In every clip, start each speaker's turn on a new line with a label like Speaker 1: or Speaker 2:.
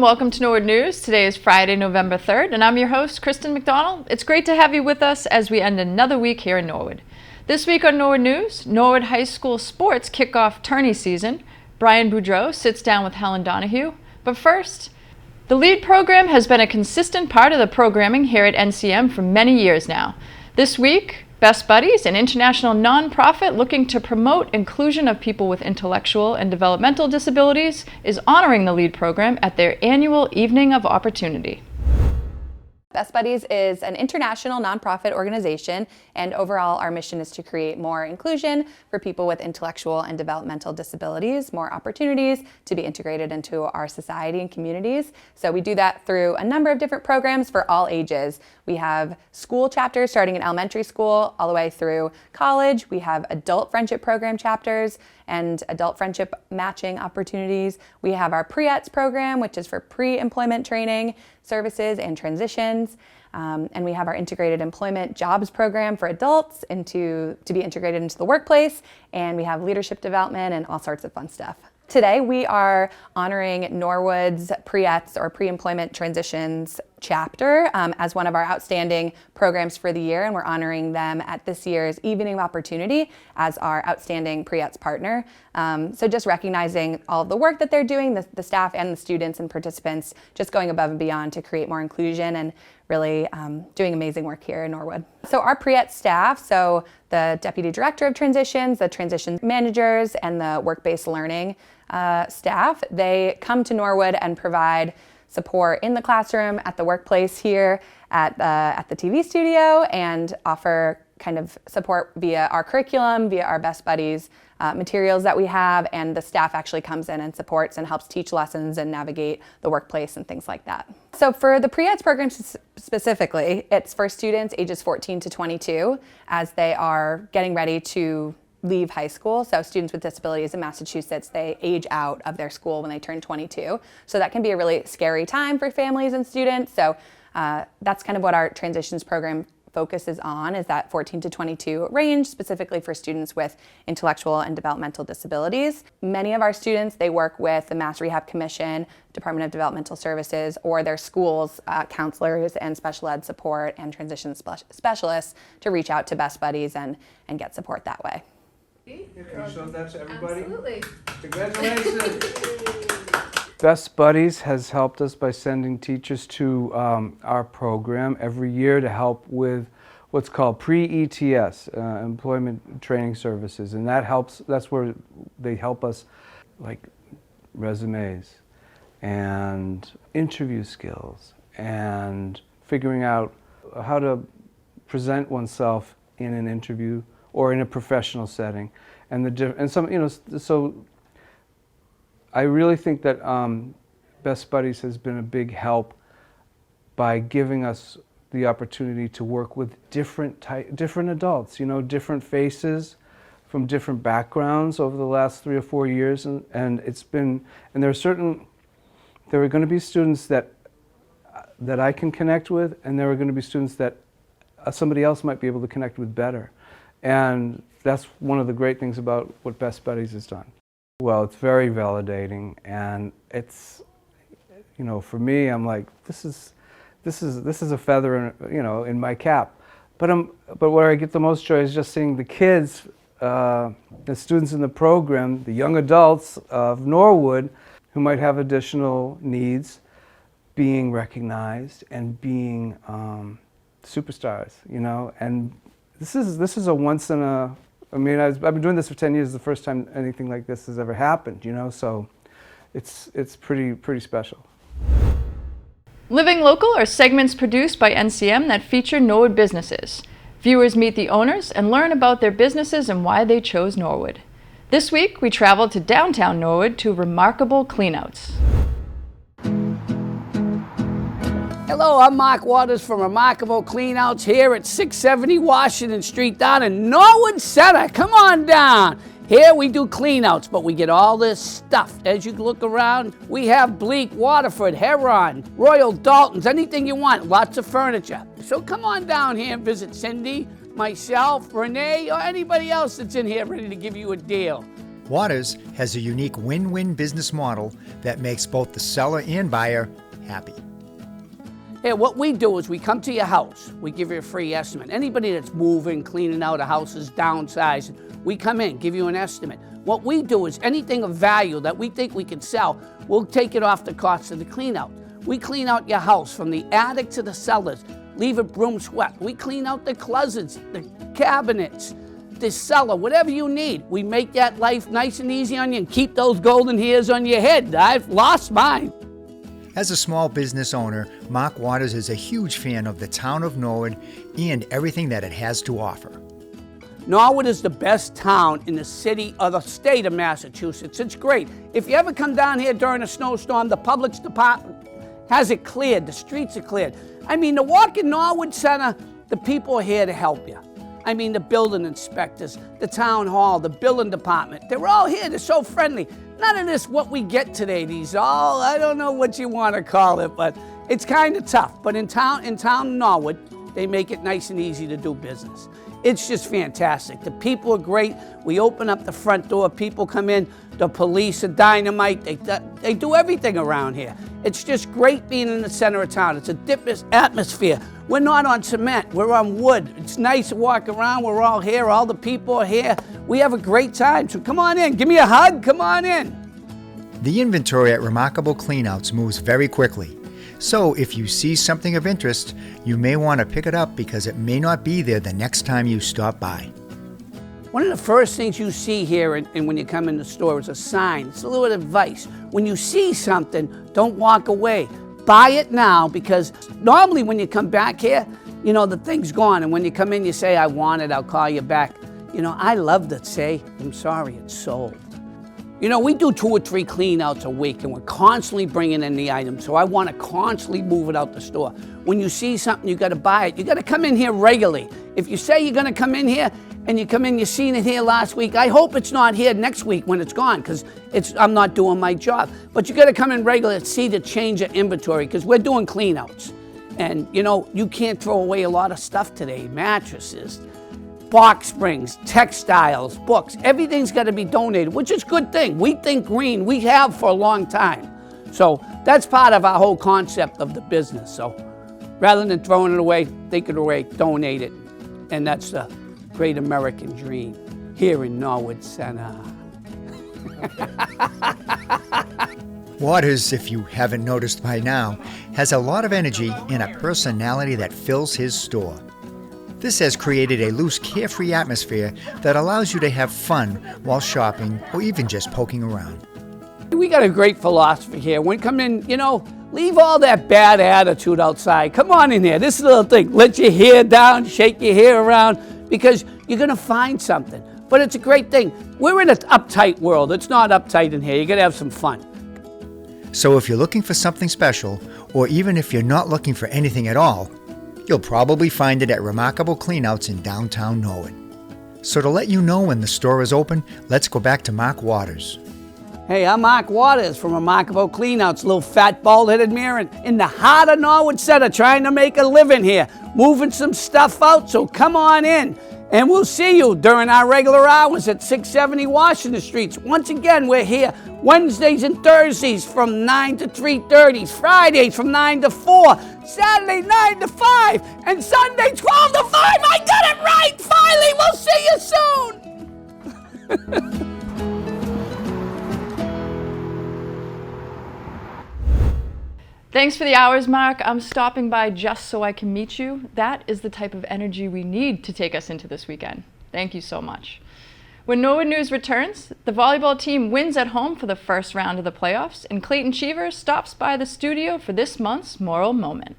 Speaker 1: welcome to Norwood News. Today is Friday, November 3rd, and I'm your host, Kristen McDonald. It's great to have you with us as we end another week here in Norwood. This week on Norwood News, Norwood High School sports kick off tourney season. Brian Boudreau sits down with Helen Donahue. But first, the LEAD program has been a consistent part of the programming here at NCM for many years now. This week, Best Buddies, an international nonprofit looking to promote inclusion of people with intellectual and developmental disabilities, is honoring the LEAD program at their annual Evening of Opportunity.
Speaker 2: Best Buddies is an international nonprofit organization, and overall our mission is to create more inclusion for people with intellectual and developmental disabilities, more opportunities to be integrated into our society and communities. So we do that through a number of different programs for all ages. We have school chapters starting in elementary school all the way through college. We have adult friendship program chapters and adult friendship matching opportunities. We have our pre-ETS program, which is for pre-employment training services and transitions. And we have our integrated employment jobs program for adults to be integrated into the workplace. And we have leadership development and all sorts of fun stuff. Today we are honoring Norwood's pre-ETS or pre-employment transitions chapter as one of our outstanding programs for the year, and we're honoring them at this year's Evening of Opportunity as our outstanding pre-ETS partner. So just recognizing all of the work that they're doing, the staff and the students and participants just going above and beyond to create more inclusion and really doing amazing work here in Norwood. So our pre-ETS staff, so the Deputy Director of Transitions, the Transition Managers, and the Work-Based Learning staff, they come to Norwood and provide support in the classroom, at the workplace here, at the TV studio, and offer kind of support via our curriculum, via our Best Buddies materials that we have, and the staff actually comes in and supports and helps teach lessons and navigate the workplace and things like that. So for the pre-ETS program specifically, it's for students ages 14 to 22 as they are getting ready to leave high school. So students with disabilities in Massachusetts, they age out of their school when they turn 22. So that can be a really scary time for families and students. So that's kind of what our transitions program focuses on, is that 14 to 22 range, specifically for students with intellectual and developmental disabilities. Many of our students, they work with the Mass Rehab Commission, Department of Developmental Services, or their schools, counselors and special ed support and transition specialists to reach out to Best Buddies and get support that way.
Speaker 3: Can you show that to everybody?
Speaker 4: Absolutely.
Speaker 3: Congratulations.
Speaker 5: Best Buddies has helped us by sending teachers to our program every year to help with what's called pre-ETS, employment training services, and that's where they help us, like resumes and interview skills and figuring out how to present oneself in an interview or in a professional setting, so I really think that Best Buddies has been a big help by giving us the opportunity to work with different adults, different faces from different backgrounds over the last 3 or 4 years, and there are going to be students that I can connect with, and there are going to be students that somebody else might be able to connect with better. And that's one of the great things about what Best Buddies has done. Well, it's very validating, and it's, for me, I'm like, this is a feather in my cap. But where I get the most joy is just seeing the kids, the students in the program, the young adults of Norwood who might have additional needs, being recognized and being superstars, and this is a once in a, I've been doing this for 10 years, the first time anything like this has ever happened, so it's pretty special.
Speaker 1: Living Local are segments produced by NCM that feature Norwood businesses. Viewers meet the owners and learn about their businesses and why they chose Norwood. This week, we traveled to downtown Norwood to Remarkable Cleanouts.
Speaker 6: Hello, I'm Mark Waters from Remarkable Cleanouts here at 670 Washington Street down in Norwood Center. Come on down. Here we do cleanouts, but we get all this stuff. As you look around, we have Bleak, Waterford, Heron, Royal Daltons, anything you want, lots of furniture. So come on down here and visit Cindy, myself, Renee, or anybody else that's in here ready to give you a deal.
Speaker 4: Waters has a unique win-win business model that makes both the seller and buyer happy.
Speaker 6: Hey, what we do is we come to your house. We give you a free estimate. Anybody that's moving, cleaning out a house, is downsizing, we come in, give you an estimate. What we do is anything of value that we think we can sell, we'll take it off the cost of the clean out. We clean out your house from the attic to the cellars, leave it broom swept. We clean out the closets, the cabinets, the cellar, whatever you need. We make that life nice and easy on you and keep those golden hairs on your head. I've lost mine.
Speaker 4: As a small business owner, Mark Waters is a huge fan of the town of Norwood and everything that it has to offer.
Speaker 6: Norwood is the best town in the city or the state of Massachusetts. It's great. If you ever come down here during a snowstorm, the Public Department has it cleared. The streets are cleared. I mean, to walk in Norwood Center, the people are here to help you. I mean, the building inspectors, the town hall, the building department, they're all here. They're so friendly. None of this what we get today, these all, I don't know what you want to call it, but it's kind of tough. But in town Norwood, they make it nice and easy to do business. It's just fantastic. The people are great. We open up the front door, people come in, the police are dynamite. They do everything around here. It's just great being in the center of town. It's a different atmosphere. We're not on cement, we're on wood. It's nice to walk around, we're all here, all the people are here. We have a great time, so come on in, give me a hug, come on in.
Speaker 4: The inventory at Remarkable Cleanouts moves very quickly. So if you see something of interest, you may want to pick it up because it may not be there the next time you stop by.
Speaker 6: One of the first things you see here and when you come in the store is a sign. It's a little advice. When you see something, don't walk away. Buy it now, because normally when you come back here, you know, the thing's gone. And when you come in, you say, I want it, I'll call you back. You know, I love to say, I'm sorry, it's sold. You know, we do 2 or 3 clean outs a week and we're constantly bringing in the items. So I want to constantly move it out the store. When you see something, you got to buy it. You got to come in here regularly. If you say you're going to come in here and you come in, you seen it here last week, I hope it's not here next week when it's gone, because I'm not doing my job. But you got to come in regularly and see the change of inventory, because we're doing clean outs. And you know, you can't throw away a lot of stuff today. Mattresses, box springs, textiles, books, everything's got to be donated, which is a good thing. We think green, we have for a long time. So that's part of our whole concept of the business. So rather than throwing it away, think it away, donate it. And that's the great American dream here in Norwood Center.
Speaker 4: Waters, if you haven't noticed by now, has a lot of energy and a personality that fills his store. This has created a loose, carefree atmosphere that allows you to have fun while shopping or even just poking around.
Speaker 6: We got a great philosophy here. When you come in, you know, leave all that bad attitude outside. Come on in here. This little thing, let your hair down, shake your hair around, because you're going to find something. But it's a great thing. We're in an uptight world. It's not uptight in here. You got to have some fun.
Speaker 4: So if you're looking for something special, or even if you're not looking for anything at all, you'll probably find it at Remarkable Cleanouts in downtown Norwood. So to let you know when the store is open, let's go back to Mark Waters.
Speaker 6: Hey, I'm Mark Waters from Remarkable Cleanouts, little fat, bald-headed man in the heart of Norwood Center, trying to make a living here, moving some stuff out, so come on in. And we'll see you during our regular hours at 670 Washington Street. Once again, we're here Wednesdays and Thursdays from 9 to 3:30, Fridays from 9 to 4, Saturday 9 to 5, and Sunday 12 to 5. I got it right! Finally, we'll see you soon!
Speaker 1: Thanks for the hours, Mark. I'm stopping by just so I can meet you. That is the type of energy we need to take us into this weekend. Thank you so much. When Norwood News returns, the volleyball team wins at home for the first round of the playoffs, and Clayton Cheever stops by the studio for this month's Moral Moment.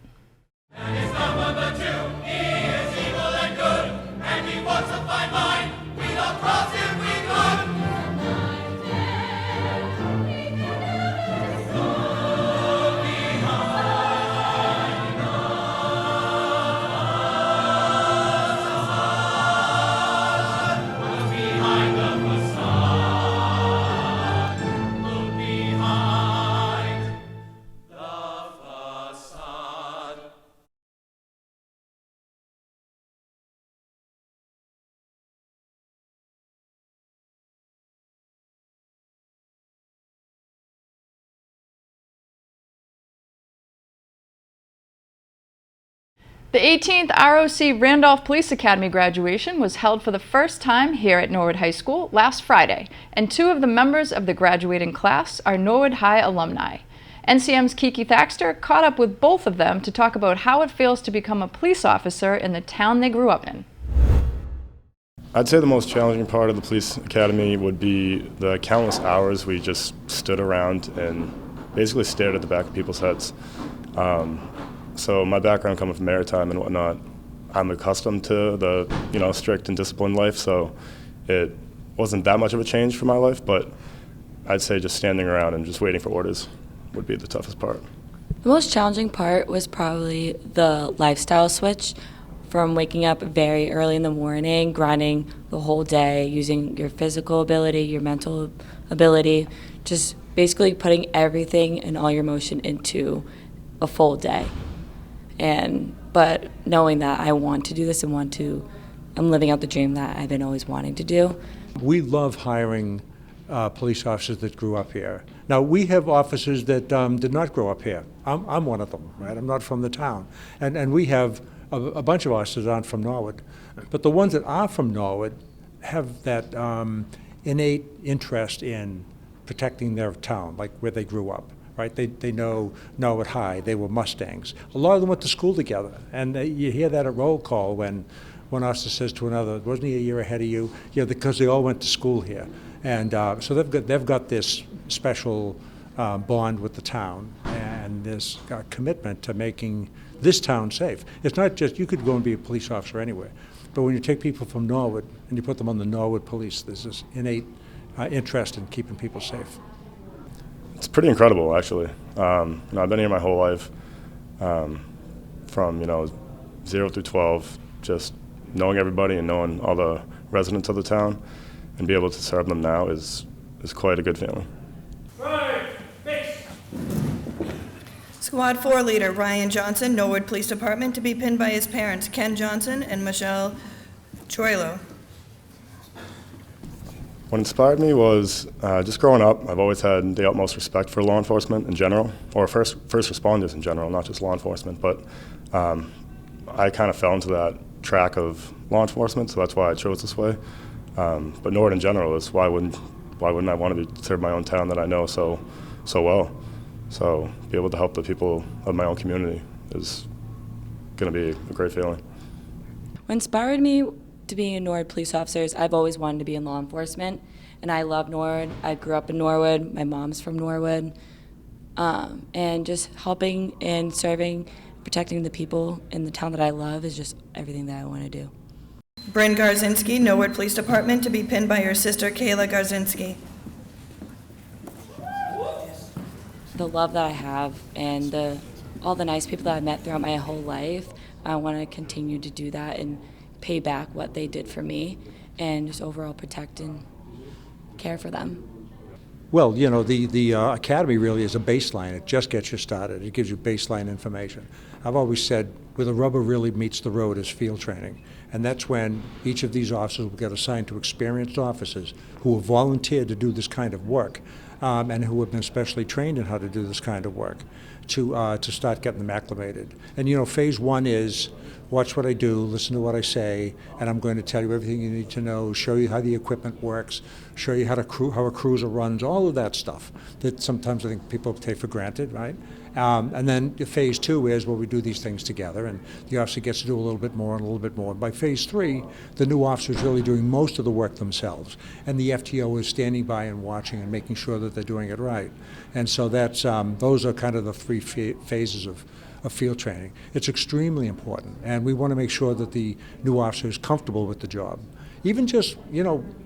Speaker 1: The 18th ROC Randolph Police Academy graduation was held for the first time here at Norwood High School last Friday, and 2 of the members of the graduating class are Norwood High alumni. NCM's Kiki Thaxter caught up with both of them to talk about how it feels to become a police officer in the town they grew up in.
Speaker 7: I'd say the most challenging part of the police academy would be the countless hours we just stood around and basically stared at the back of people's heads. So my background coming from maritime and whatnot, I'm accustomed to the strict and disciplined life, so it wasn't that much of a change for my life, but I'd say just standing around and just waiting for orders would be the toughest part.
Speaker 8: The most challenging part was probably the lifestyle switch from waking up very early in the morning, grinding the whole day, using your physical ability, your mental ability, just basically putting everything and all your emotion into a full day. But knowing that I want to do this and I'm living out the dream that I've been always wanting to do.
Speaker 9: We love hiring police officers that grew up here. Now, we have officers that did not grow up here. I'm one of them, right? I'm not from the town. And we have a bunch of officers that aren't from Norwood. But the ones that are from Norwood have that innate interest in protecting their town, like where they grew up. Right? They know Norwood High. They were Mustangs. A lot of them went to school together, and you hear that at roll call when one officer says to another, "Wasn't he a year ahead of you?" Yeah, because they all went to school here, and so they've got this special bond with the town and this commitment to making this town safe. It's not just you could go and be a police officer anywhere, but when you take people from Norwood and you put them on the Norwood Police, there's this innate interest in keeping people safe.
Speaker 7: It's pretty incredible, actually. I've been here my whole life, from 0 through 12, just knowing everybody and knowing all the residents of the town, and be able to serve them now is quite a good feeling.
Speaker 10: Squad 4 leader Ryan Johnson, Norwood Police Department, to be pinned by his parents, Ken Johnson and Michelle Troilo.
Speaker 7: What inspired me was just growing up, I've always had the utmost respect for law enforcement in general, or first responders in general, not just law enforcement, but I kind of fell into that track of law enforcement, so that's why I chose this way. But Norwood in general is why wouldn't I want to serve my own town that I know so well? So be able to help the people of my own community is going to be a great feeling.
Speaker 8: What inspired me to being a Norwood police officer is I've always wanted to be in law enforcement, and I love Norwood. I grew up in Norwood. My mom's from Norwood. And just helping and serving, protecting the people in the town that I love is just everything that I want to do.
Speaker 10: Bryn Garzinski, Norwood Police Department, to be pinned by your sister Kayla Garzinski.
Speaker 8: The love that I have and all the nice people that I've met throughout my whole life, I want to continue to do that and pay back what they did for me and just overall protect and care for them.
Speaker 9: Well, the academy really is a baseline. It just gets you started. It gives you baseline information. I've always said where the rubber really meets the road is field training. And that's when each of these officers will get assigned to experienced officers who have volunteered to do this kind of work and who have been specially trained in how to do this kind of work to start getting them acclimated. And phase 1 is watch what I do, listen to what I say, and I'm going to tell you everything you need to know, show you how the equipment works, show you how a cruiser runs, all of that stuff that sometimes I think people take for granted, right? And then phase 2 is where we do these things together, and the officer gets to do a little bit more and a little bit more. And by phase 3, the new officer is really doing most of the work themselves, and the FTO is standing by and watching and making sure that they're doing it right. And so that's those are kind of the 3 phases of field training. It's extremely important, and we want to make sure that the new officer is comfortable with the job. Even just,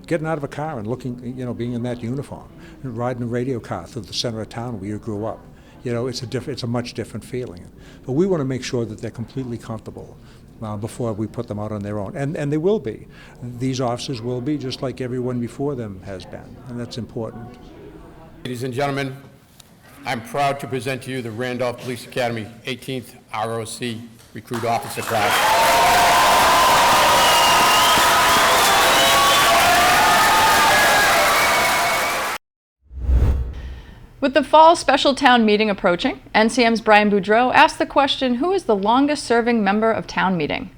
Speaker 9: getting out of a car and looking, being in that uniform, and riding a radio car through the center of town where you grew up. It's a much different feeling. But we want to make sure that they're completely comfortable before we put them out on their own. And they will be. These officers will be, just like everyone before them has been, and that's important.
Speaker 11: Ladies and gentlemen, I'm proud to present to you the Randolph Police Academy 18th ROC Recruit Officer Class.
Speaker 1: With the fall special town meeting approaching, NCM's Brian Boudreau asked the question, who is the longest serving member of town meeting?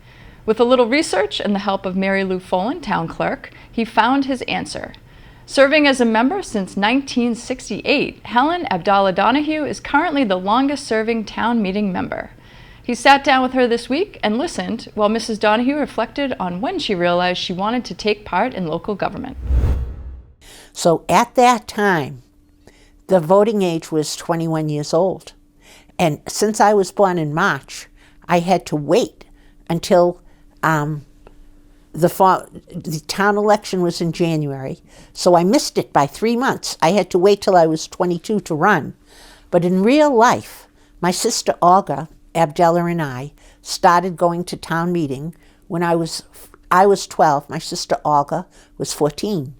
Speaker 1: With a little research and the help of Mary Lou Follin, town clerk, he found his answer. Serving as a member since 1968, Helen Abdallah Donahue is currently the longest serving town meeting member. He sat down with her this week and listened while Mrs. Donahue reflected on when she realized she wanted to take part in local government.
Speaker 12: So at that time, the voting age was 21 years old. And since I was born in March, I had to wait until the town election was in January. So I missed it by 3 months. I had to wait till I was 22 to run. But in real life, my sister Olga Abdallah and I started going to town meeting when I was 12. My sister Olga was 14.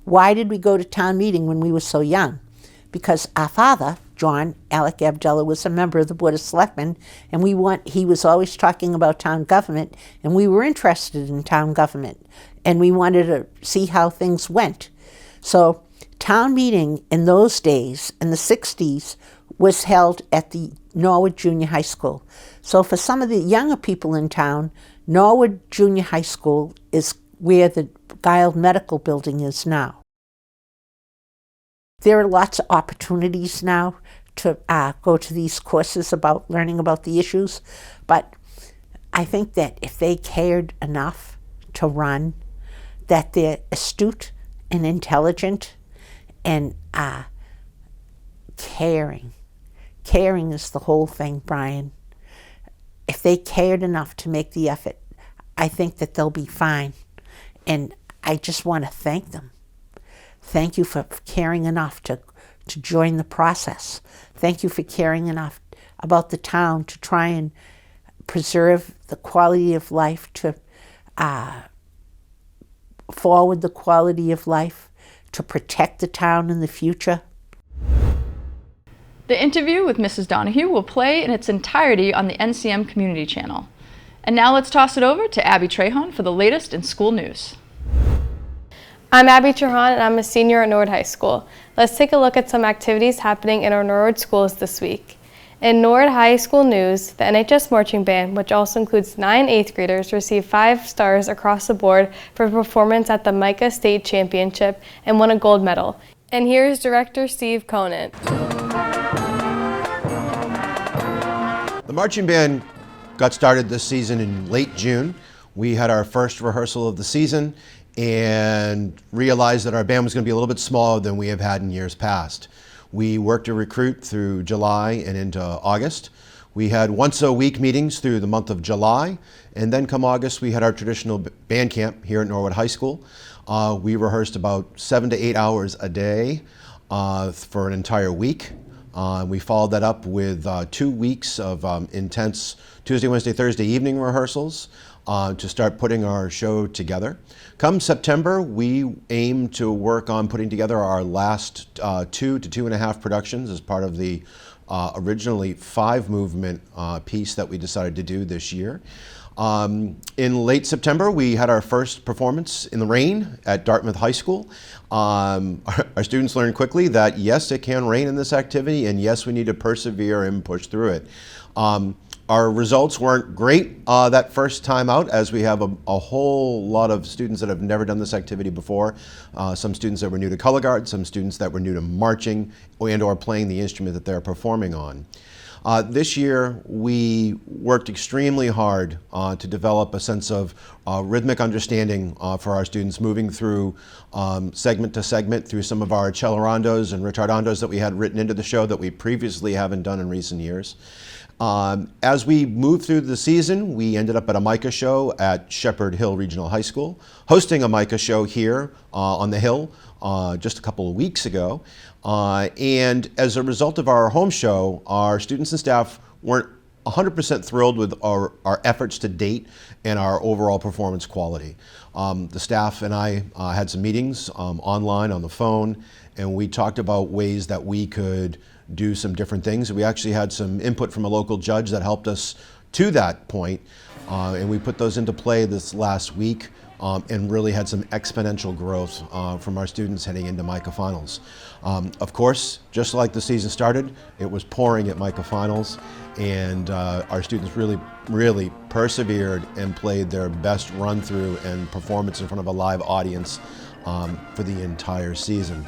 Speaker 12: Why did we go to town meeting when we were so young? Because our father, John Alec Abdallah, was a member of the Board of Selectmen, and he was always talking about town government, and we were interested in town government, and we wanted to see how things went. So town meeting in those days, in the 60s, was held at the Norwood Junior High School. So for some of the younger people in town, Norwood Junior High School is where the Guild Medical Building is now. There are lots of opportunities now to go to these courses about learning about the issues, but I think that if they cared enough to run, that they're astute and intelligent and caring. Caring is the whole thing, Brian. If they cared enough to make the effort, I think that they'll be fine. And I just want to thank them. Thank you for caring enough to join the process. Thank you for caring enough about the town to try and preserve the quality of life, to forward the quality of life, to protect the town in the future.
Speaker 1: The interview with Mrs. Donahue will play in its entirety on the NCM Community Channel. And now let's toss it over to Abby Trahan for the latest in school news.
Speaker 13: I'm Abby Trahan, and I'm a senior at Norwood High School. Let's take a look at some activities happening in our Norwood schools this week. In Norwood High School news, the NHS Marching Band, which also includes 9 8th graders, received 5 stars across the board for performance at the Micah State Championship and won a gold medal. And here's Director Steve Conant.
Speaker 14: The marching band got started this season in late June. We had our first rehearsal of the season and realized that our band was going to be a little bit smaller than we have had in years past. We worked to recruit through July and into August. We had once a week meetings through the month of July, and then come August we had our traditional band camp here at Norwood High School. We rehearsed about 7 to 8 hours a day for an entire week. We followed that up with 2 weeks of intense Tuesday, Wednesday, Thursday evening rehearsals to start putting our show together. Come September, we aim to work on putting together our last 2 to 2.5 productions as part of the originally 5 movement piece that we decided to do this year. In late September, we had our first performance in the rain at Dartmouth High School. Our students learned quickly that yes, it can rain in this activity, and yes, we need to persevere and push through it. Our results weren't great that first time out, as we have a whole lot of students that have never done this activity before. Some students that were new to color guard, some students that were new to marching and or playing the instrument that they're performing on. This year, we worked extremely hard to develop a sense of rhythmic understanding for our students, moving through segment to segment through some of our accelerando and ritardandos that we had written into the show that we previously haven't done in recent years. As we moved through the season, we ended up at a Micah show at Shepherd Hill Regional High School, hosting a Micah show here on the Hill just a couple of weeks ago. And as a result of our home show, our students and staff weren't 100% thrilled with our efforts to date and our overall performance quality. The staff and I had some meetings online, on the phone, and we talked about ways that we could do some different things. We actually had some input from a local judge that helped us to that point, and we put those into play this last week. And really had some exponential growth from our students heading into MICA Finals. Of course, just like the season started, it was pouring at MICA Finals, and our students really persevered and played their best run through and performance in front of a live audience for the entire season.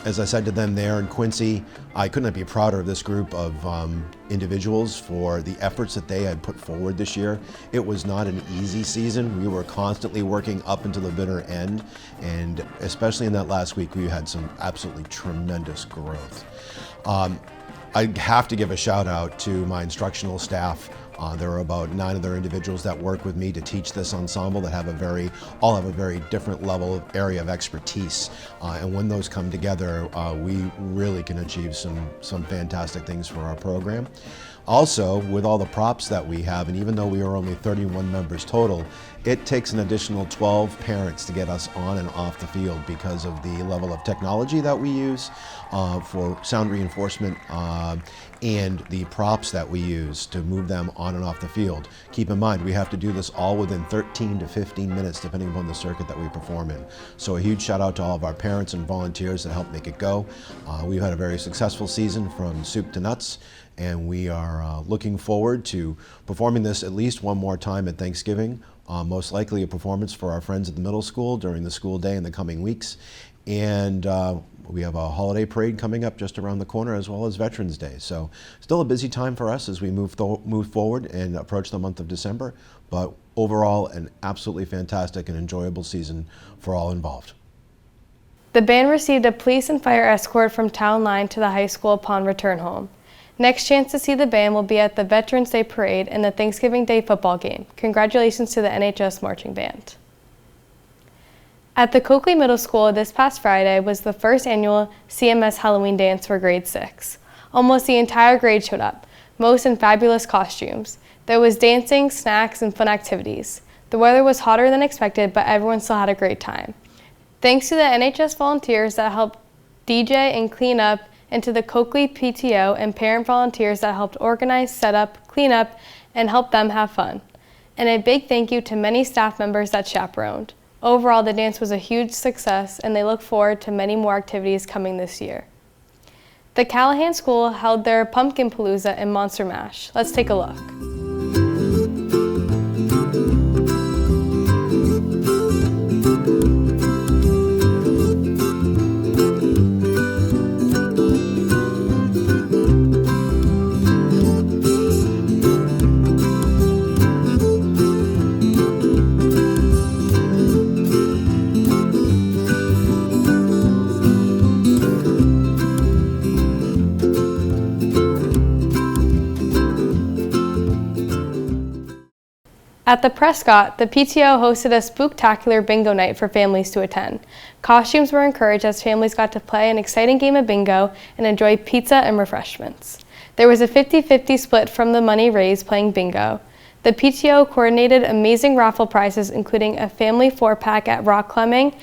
Speaker 14: As I said to them there in Quincy, I couldn't be prouder of this group of individuals for the efforts that they had put forward this year. It was not an easy season. We were constantly working up until the bitter end, and especially in that last week, we had some absolutely tremendous growth. I have to give a shout out to my instructional staff. There are about 9 other individuals that work with me to teach this ensemble that all have a very different level of area of expertise. And when those come together, we really can achieve some fantastic things for our program. Also, with all the props that we have, and even though we are only 31 members total, it takes an additional 12 parents to get us on and off the field because of the level of technology that we use for sound reinforcement and the props that we use to move them on and off the field. Keep in mind, we have to do this all within 13 to 15 minutes depending upon the circuit that we perform in. So a huge shout out to all of our parents and volunteers that help make it go. We've had a very successful season from soup to nuts, and we are looking forward to performing this at least one more time at Thanksgiving, most likely a performance for our friends at the middle school during the school day in the coming weeks. And we have a holiday parade coming up just around the corner, as well as Veterans Day. So still a busy time for us as we move forward and approach the month of December, but overall an absolutely fantastic and enjoyable season for all involved.
Speaker 13: The band received a police and fire escort from Town Line to the high school upon return home. Next chance to see the band will be at the Veterans Day Parade and the Thanksgiving Day football game. Congratulations to the NHS Marching Band. At the Coakley Middle School this past Friday was the first annual CMS Halloween dance for grade 6. Almost the entire grade showed up, most in fabulous costumes. There was dancing, snacks, and fun activities. The weather was hotter than expected, but everyone still had a great time. Thanks to the NHS volunteers that helped DJ and clean up, and to the Coakley PTO and parent volunteers that helped organize, set up, clean up, and help them have fun. And a big thank you to many staff members that chaperoned. Overall, the dance was a huge success, and they look forward to many more activities coming this year. The Callahan School held their Pumpkin Palooza and Monster Mash. Let's take a look. At the Prescott, the PTO hosted a spooktacular bingo night for families to attend. Costumes were encouraged as families got to play an exciting game of bingo and enjoy pizza and refreshments. There was a 50-50 split from the money raised playing bingo. The PTO coordinated amazing raffle prizes, including a family 4-pack at rock climbing,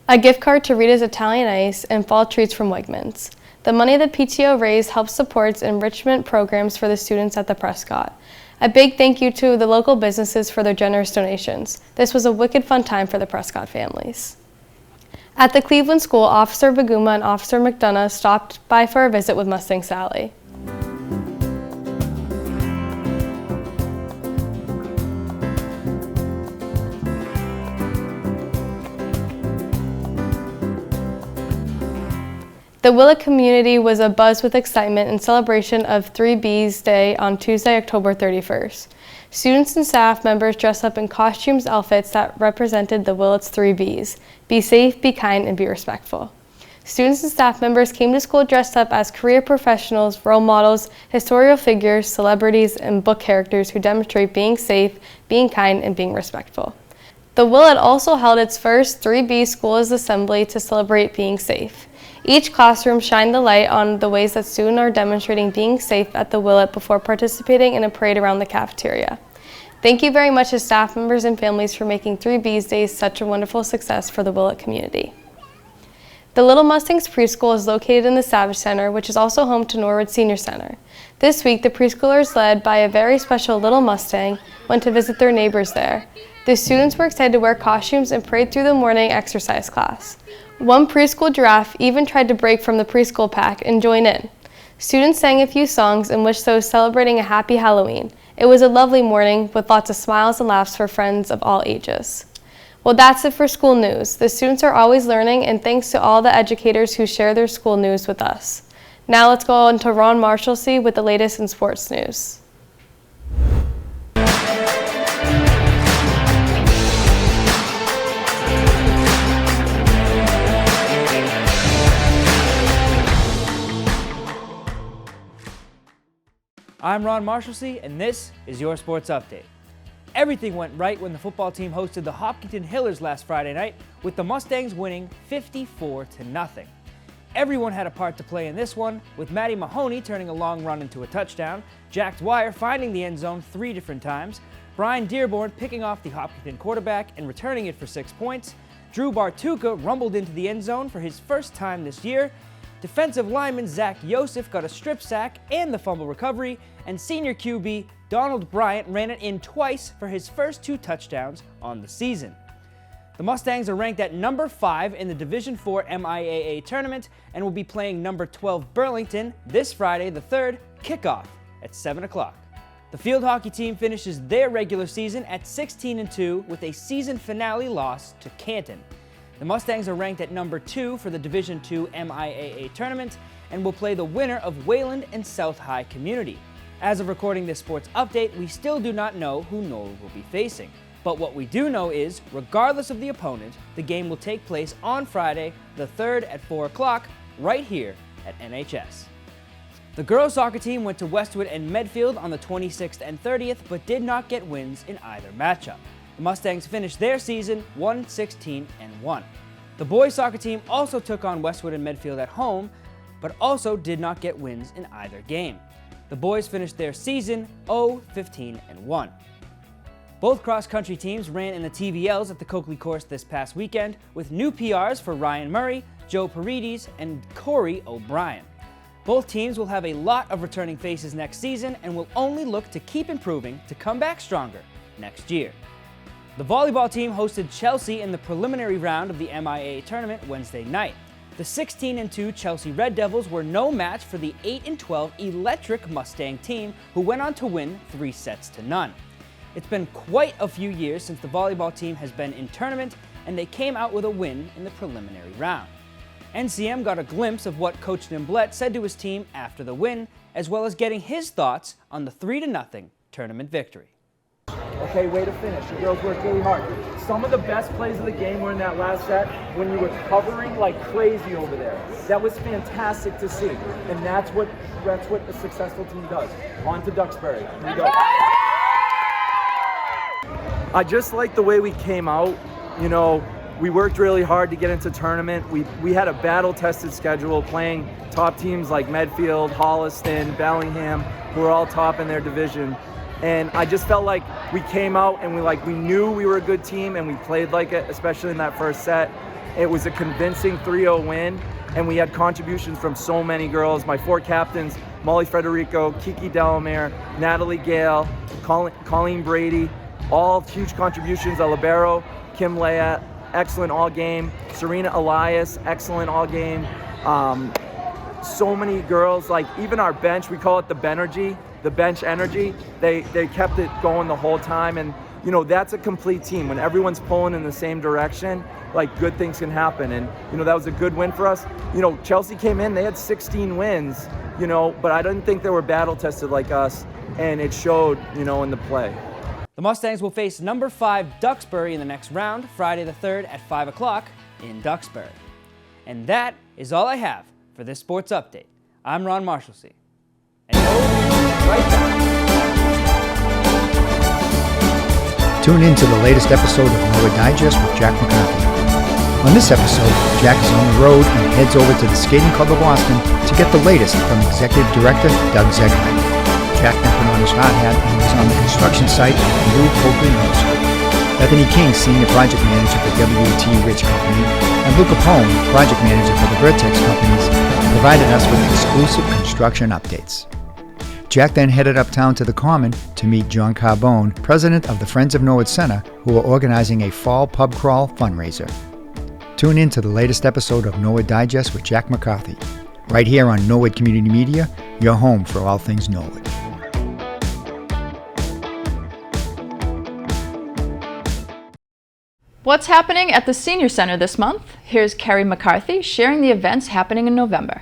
Speaker 13: a gift card to Rita's Italian Ice, and fall treats from Wegmans. The money the PTO raised helps support enrichment programs for the students at the Prescott. A big thank you to the local businesses for their generous donations. This was a wicked fun time for the Prescott families. At the Cleveland School, Officer Baguma and Officer McDonough stopped by for a visit with Mustang Sally. The Willett community was abuzz with excitement in celebration of 3B's Day on Tuesday, October 31st. Students and staff members dressed up in costumes outfits that represented the Willett's 3B's: be safe, be kind, and be respectful. Students and staff members came to school dressed up as career professionals, role models, historical figures, celebrities, and book characters who demonstrate being safe, being kind, and being respectful. The Willett also held its first 3B Schools Assembly to celebrate being safe. Each classroom shined the light on the ways that students are demonstrating being safe at the Willett before participating in a parade around the cafeteria. Thank you very much to staff members and families for making 3B's Day such a wonderful success for the Willett community. The Little Mustangs preschool is located in the Savage Center, which is also home to Norwood Senior Center. This week, the preschoolers, led by a very special Little Mustang, went to visit their neighbors there. The students were excited to wear costumes and parade through the morning exercise class. One preschool giraffe even tried to break from the preschool pack and join in. Students sang a few songs and wished those celebrating a happy Halloween. It was a lovely morning with lots of smiles and laughs for friends of all ages. Well, that's it for school news. The students are always learning, and thanks to all the educators who share their school news with us. Now let's go on to Ron Marshalsea with the latest in sports news.
Speaker 15: I'm Ron Marshalsea, and this is your sports update. Everything went right when the football team hosted the Hopkinton Hillers last Friday night, with the Mustangs winning 54-0. Everyone had a part to play in this one, with Maddie Mahoney turning a long run into a touchdown, Jack Dwyer finding the end zone 3 different times, Brian Dearborn picking off the Hopkinton quarterback and returning it for 6 points, Drew Bartuka rumbled into the end zone for his first time this year, defensive lineman Zach Yosef got a strip sack and the fumble recovery, and senior QB Donald Bryant ran it in twice for his first 2 touchdowns on the season. The Mustangs are ranked at number 5 in the Division IV MIAA tournament and will be playing number 12 Burlington this Friday the 3rd, kickoff at 7 o'clock. The field hockey team finishes their regular season at 16-2 with a season finale loss to Canton. The Mustangs are ranked at number 2 for the Division II MIAA tournament and will play the winner of Wayland and South High Community. As of recording this sports update, we still do not know who Norwood will be facing. But what we do know is, regardless of the opponent, the game will take place on Friday, the 3rd at 4 o'clock, right here at NHS. The girls soccer team went to Westwood and Medfield on the 26th and 30th, but did not get wins in either matchup. The Mustangs finished their season 1-16-1. The boys soccer team also took on Westwood and Medfield at home, but also did not get wins in either game. The boys finished their season 0-15-1. Both cross-country teams ran in the TVLs at the Coakley course this past weekend, with new PRs for Ryan Murray, Joe Paredes, and Corey O'Brien. Both teams will have a lot of returning faces next season and will only look to keep improving to come back stronger next year. The volleyball team hosted Chelsea in the preliminary round of the MIAA tournament Wednesday night. The 16-2 Chelsea Red Devils were no match for the 8-12 Electric Mustang team, who went on to win 3-0. It's been quite a few years since the volleyball team has been in tournament, and they came out with a win in the preliminary round. NCM got a glimpse of what Coach Nimblett said to his team after the win, as well as getting his thoughts on the 3-0 tournament victory.
Speaker 16: Okay, way to finish. You girls worked really hard. Some of the best plays of the game were in that last set when you were covering like crazy over there. That was fantastic to see. And that's what a successful team does. On to Duxbury. Here we go. I just like the way we came out. You know, we worked really hard to get into tournament. We had a battle-tested schedule playing top teams like Medfield, Holliston, Bellingham, who are all top in their division. And I just felt like we came out and we knew we were a good team and we played like it, especially in that first set. It was a convincing 3-0 win, and we had contributions from so many girls. My 4 captains, Molly Federico, Kiki Delamere, Natalie Gale, Colleen Brady, all huge contributions. Libero, Kim Leah, excellent all game. Serena Elias, excellent all game. So many girls, like even our bench, we call it the Benergy. The bench energy, they kept it going the whole time, and you know, that's a complete team. When everyone's pulling in the same direction, like good things can happen, and you know, that was a good win for us. You know, Chelsea came in, they had 16 wins, you know, but I didn't think they were battle tested like us, and it showed, you know, in the play.
Speaker 15: The Mustangs will face number 5 Duxbury in the next round, Friday the 3rd at 5 o'clock in Duxbury. And that is all I have for this sports update. I'm Ron Marshalsea. And right back.
Speaker 4: Tune in to the latest episode of Norwood Digest with Jack McCarthy. On this episode, Jack is on the road and heads over to the Skating Club of Boston to get the latest from Executive Director Doug Zegman. Jack then put on his hard hat and was on the construction site at New Coakley Middle School. Bethany King, Senior Project Manager for WT Rich Company, And Luca Capone, project manager for the Vertex companies, provided us with exclusive construction updates. Jack then headed uptown to the Common to meet John Carbone, president of the Friends of Norwood Center, who are organizing a fall pub crawl fundraiser. Tune in to the latest episode of Norwood Digest with Jack McCarthy, right here on Norwood Community Media, your home for all things Norwood.
Speaker 1: What's happening at the Senior Center this month? Here's Carrie McCarthy sharing the events happening in November.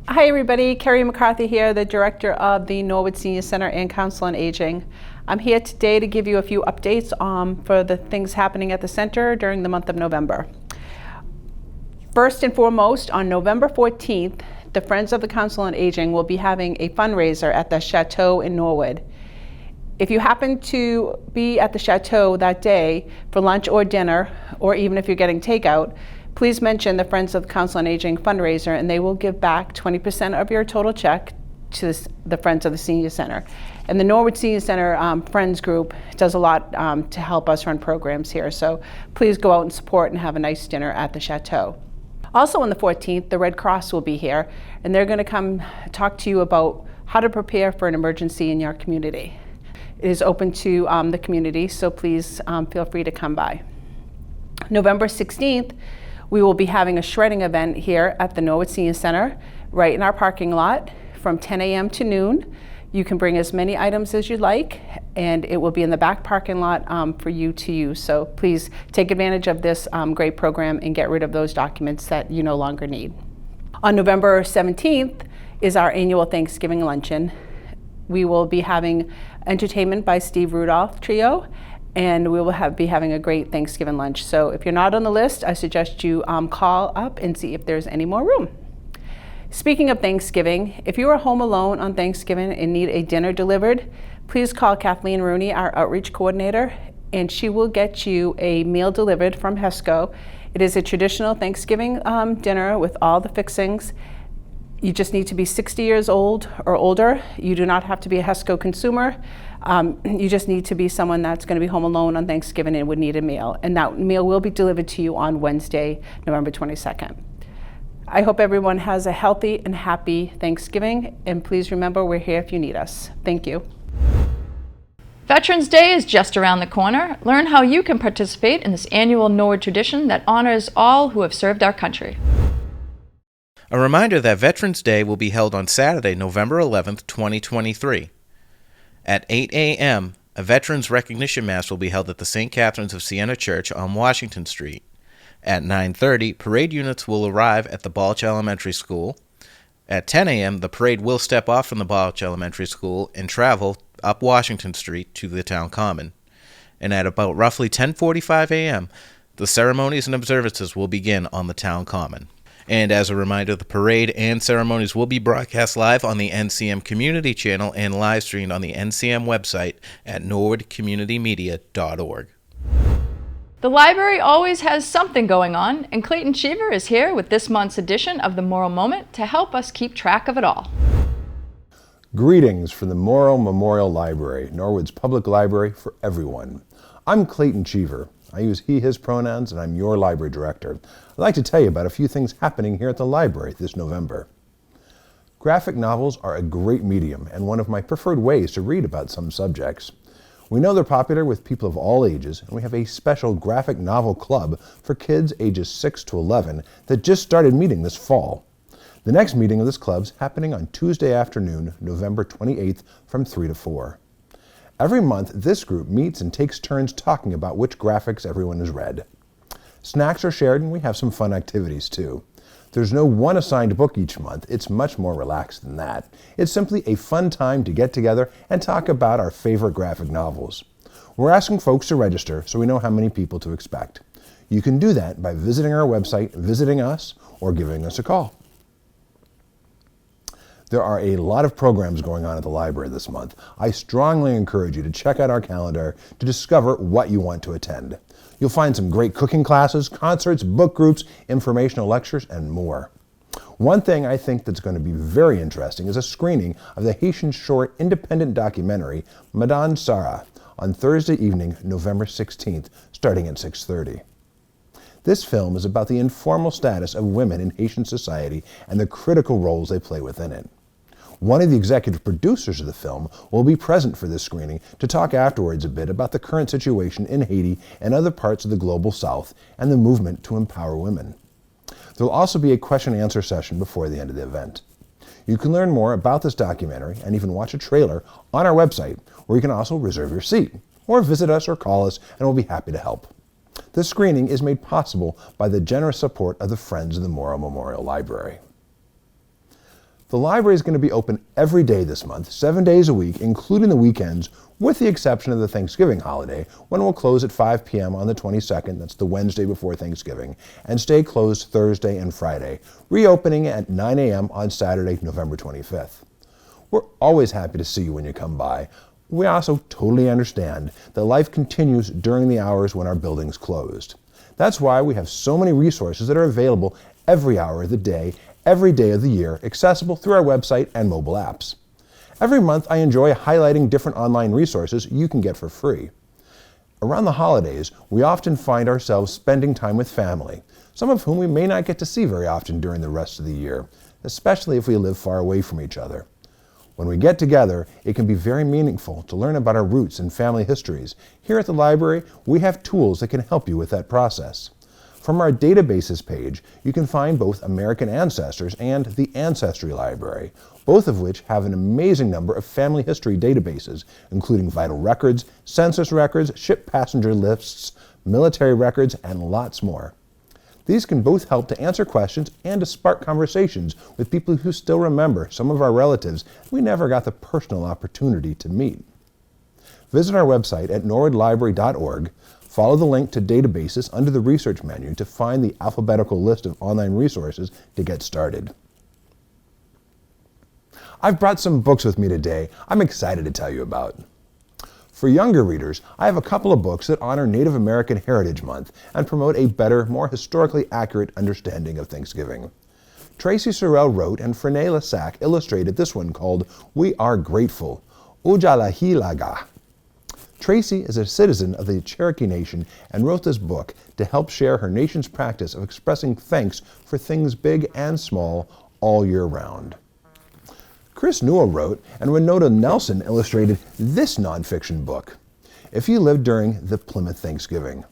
Speaker 17: Hi everybody, Carrie McCarthy here, the director of the Norwood Senior Center and Council on Aging. I'm here today to give you a few updates for the things happening at the center during the month of November. First and foremost, on November 14th, the Friends of the Council on Aging will be having a fundraiser at the Chateau in Norwood. If you happen to be at the Chateau that day for lunch or dinner, or even if you're getting takeout, please mention the Friends of the Council on Aging fundraiser and they will give back 20% of your total check to the Friends of the Senior Center. And the Norwood Senior Center Friends group does a lot to help us run programs here, so please go out and support and have a nice dinner at the Chateau. Also on the 14th, the Red Cross will be here and they're going to come talk to you about how to prepare for an emergency in your community. It is open to the community, so please feel free to come by. November 16th, we will be having a shredding event here at the Norwood Senior Center, right in our parking lot, from 10 a.m. to noon. You can bring as many items as you'd like, and it will be in the back parking lot for you to use. So please take advantage of this great program and get rid of those documents that you no longer need. On November 17th is our annual Thanksgiving luncheon. We will be having entertainment by Steve Rudolph Trio, and we will be having a great Thanksgiving lunch. So if you're not on the list, I suggest you call up and see if there's any more room. Speaking of Thanksgiving, if you are home alone on Thanksgiving and need a dinner delivered, please call Kathleen Rooney, our outreach coordinator, and she will get you a meal delivered from HESCO. It is a traditional Thanksgiving dinner with all the fixings. You just need to be 60 years old or older. You do not have to be a HESCO consumer. You just need to be someone that's going to be home alone on Thanksgiving and would need a meal. And that meal will be delivered to you on Wednesday, November 22nd. I hope everyone has a healthy and happy Thanksgiving. And please remember, we're here if you need us. Thank you.
Speaker 1: Veterans Day is just around the corner. Learn how you can participate in this annual Norwood tradition that honors all who have served our country.
Speaker 18: A reminder that Veterans Day will be held on Saturday, November 11th, 2023. At 8 a.m., a Veterans Recognition Mass will be held at the St. Catherine's of Siena Church on Washington Street. At 9:30, parade units will arrive at the Balch Elementary School. At 10 a.m., the parade will step off from the Balch Elementary School and travel up Washington Street to the Town Common. And at about roughly 10:45 a.m., the ceremonies and observances will begin on the Town Common. And as a reminder, the parade and ceremonies will be broadcast live on the NCM Community Channel and live streamed on the NCM website at norwoodcommunitymedia.org.
Speaker 1: The library always has something going on, and Clayton Cheever is here with this month's edition of the Moral Moment to help us keep track of it all.
Speaker 19: Greetings from the Morrow Memorial Library, Norwood's public library for everyone. I'm Clayton Cheever. I use he, his pronouns, and I'm your library director. I'd like to tell you about a few things happening here at the library this November. Graphic novels are a great medium and one of my preferred ways to read about some subjects. We know they're popular with people of all ages, and we have a special graphic novel club for kids ages 6 to 11 that just started meeting this fall. The next meeting of this club is happening on Tuesday afternoon, November 28th from 3 to 4. Every month, this group meets and takes turns talking about which graphics everyone has read. Snacks are shared and we have some fun activities too. There's no one assigned book each month. It's much more relaxed than that. It's simply a fun time to get together and talk about our favorite graphic novels. We're asking folks to register so we know how many people to expect. You can do that by visiting our website, visiting us, or giving us a call. There are a lot of programs going on at the library this month. I strongly encourage you to check out our calendar to discover what you want to attend. You'll find some great cooking classes, concerts, book groups, informational lectures, and more. One thing I think that's going to be very interesting is a screening of the Haitian short independent documentary Madame Sarah on Thursday evening, November 16th, starting at 6:30. This film is about the informal status of women in Haitian society and the critical roles they play within it. One of the executive producers of the film will be present for this screening to talk afterwards a bit about the current situation in Haiti and other parts of the global South and the movement to empower women. There will also be a question and answer session before the end of the event. You can learn more about this documentary and even watch a trailer on our website, where you can also reserve your seat, or visit us or call us and we'll be happy to help. This screening is made possible by the generous support of the Friends of the Morrill Memorial Library. The library is going to be open every day this month, 7 days a week, including the weekends, with the exception of the Thanksgiving holiday, when we'll close at 5 p.m. on the 22nd, that's the Wednesday before Thanksgiving, and stay closed Thursday and Friday, reopening at 9 a.m. on Saturday, November 25th. We're always happy to see you when you come by. We also totally understand that life continues during the hours when our building's closed. That's why we have so many resources that are available every hour of the day, every day of the year, accessible through our website and mobile apps. Every month I enjoy highlighting different online resources you can get for free. Around the holidays, we often find ourselves spending time with family, some of whom we may not get to see very often during the rest of the year, especially if we live far away from each other. When we get together, it can be very meaningful to learn about our roots and family histories. Here at the library, we have tools that can help you with that process. From our databases page, you can find both American Ancestors and the Ancestry Library, both of which have an amazing number of family history databases, including vital records, census records, ship passenger lists, military records, and lots more. These can both help to answer questions and to spark conversations with people who still remember some of our relatives we never got the personal opportunity to meet. Visit our website at norwoodlibrary.org. Follow the link to databases under the research menu to find the alphabetical list of online resources to get started. I've brought some books with me today I'm excited to tell you about. For younger readers, I have a couple of books that honor Native American Heritage Month and promote a better, more historically accurate understanding of Thanksgiving. Tracy Sorrell wrote and Frenée Lassac illustrated this one called We Are Grateful, Ujalahilaga. Tracy is a citizen of the Cherokee Nation and wrote this book to help share her nation's practice of expressing thanks for things big and small all year round. Chris Newell wrote and Renota Nelson illustrated this nonfiction book, If You Lived During the Plymouth Thanksgiving.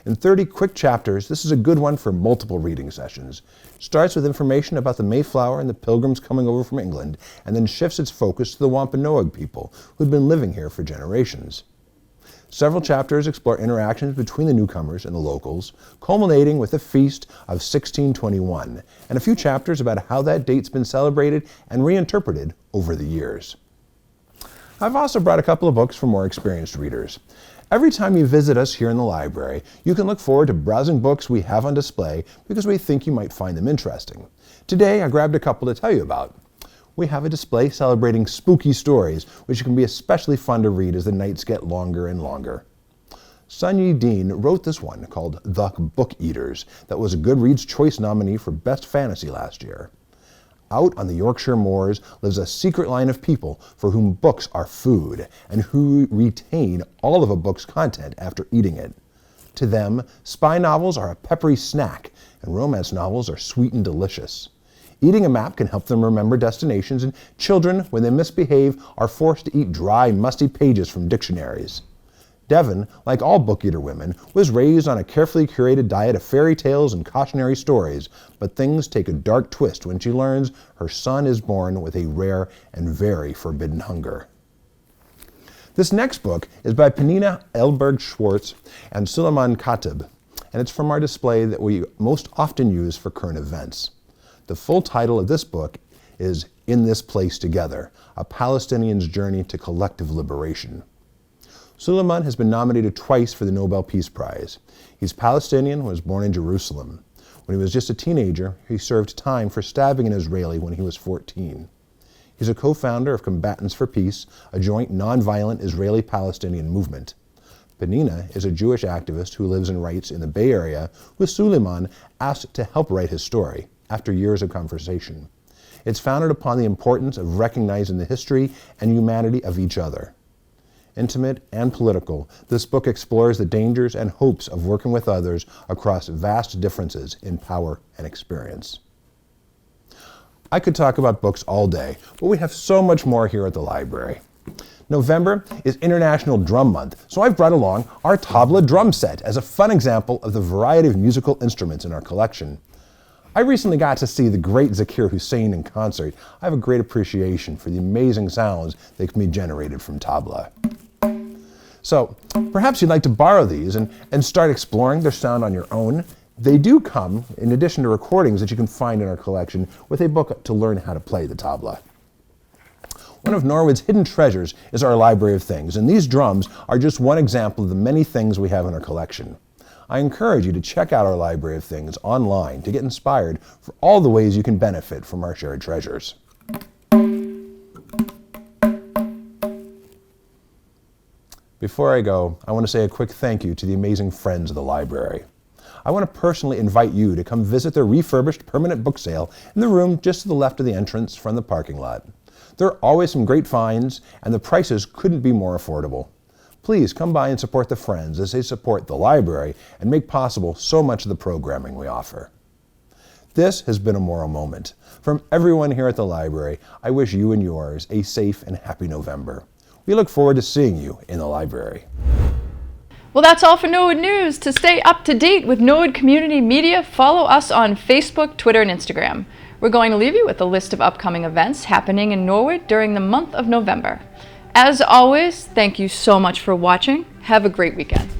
Speaker 19: In 30 quick chapters, this is a good one for multiple reading sessions. It starts with information about the Mayflower and the Pilgrims coming over from England, and then shifts its focus to the Wampanoag people who'd been living here for generations. Several chapters explore interactions between the newcomers and the locals, culminating with the feast of 1621, and a few chapters about how that date's been celebrated and reinterpreted over the years. I've also brought a couple of books for more experienced readers. Every time you visit us here in the library, you can look forward to browsing books we have on display because we think you might find them interesting. Today, I grabbed a couple to tell you about. We have a display celebrating spooky stories, which can be especially fun to read as the nights get longer and longer. Sun Yi Dean wrote this one called The Book Eaters that was a Goodreads Choice nominee for Best Fantasy last year. Out on the Yorkshire moors lives a secret line of people for whom books are food and who retain all of a book's content after eating it. To them, spy novels are a peppery snack and romance novels are sweet and delicious. Eating a map can help them remember destinations, and children, when they misbehave, are forced to eat dry, musty pages from dictionaries. Devon, like all book eater women, was raised on a carefully curated diet of fairy tales and cautionary stories, but things take a dark twist when she learns her son is born with a rare and very forbidden hunger. This next book is by Penina Elberg-Schwartz and Suleiman Khatib, and it's from our display that we most often use for current events. The full title of this book is In This Place Together, A Palestinian's Journey to Collective Liberation. Suleiman has been nominated twice for the Nobel Peace Prize. He's Palestinian and was born in Jerusalem. When he was just a teenager, he served time for stabbing an Israeli when he was 14. He's a co-founder of Combatants for Peace, a joint nonviolent Israeli-Palestinian movement. Penina is a Jewish activist who lives and writes in the Bay Area, who Suleiman asked to help write his story after years of conversation. It's founded upon the importance of recognizing the history and humanity of each other. Intimate and political, this book explores the dangers and hopes of working with others across vast differences in power and experience. I could talk about books all day, but we have so much more here at the library. November is International Drum Month, so I've brought along our tabla drum set as a fun example of the variety of musical instruments in our collection. I recently got to see the great Zakir Hussain in concert. I have a great appreciation for the amazing sounds that can be generated from tabla. So perhaps you'd like to borrow these and start exploring their sound on your own. They do come, in addition to recordings that you can find in our collection, with a book to learn how to play the tabla. One of Norwood's hidden treasures is our library of things, and these drums are just one example of the many things we have in our collection. I encourage you to check out our library of things online to get inspired for all the ways you can benefit from our shared treasures. Before I go, I want to say a quick thank you to the amazing friends of the library. I want to personally invite you to come visit their refurbished permanent book sale in the room just to the left of the entrance from the parking lot. There are always some great finds, and the prices couldn't be more affordable. Please come by and support the friends as they support the library and make possible so much of the programming we offer. This has been a Moral Moment. From everyone here at the library, I wish you and yours a safe and happy November. We look forward to seeing you in the library.
Speaker 1: Well, that's all for Norwood News. To stay up to date with Norwood Community Media, follow us on Facebook, Twitter, and Instagram. We're going to leave you with a list of upcoming events happening in Norwood during the month of November. As always, thank you so much for watching. Have a great weekend.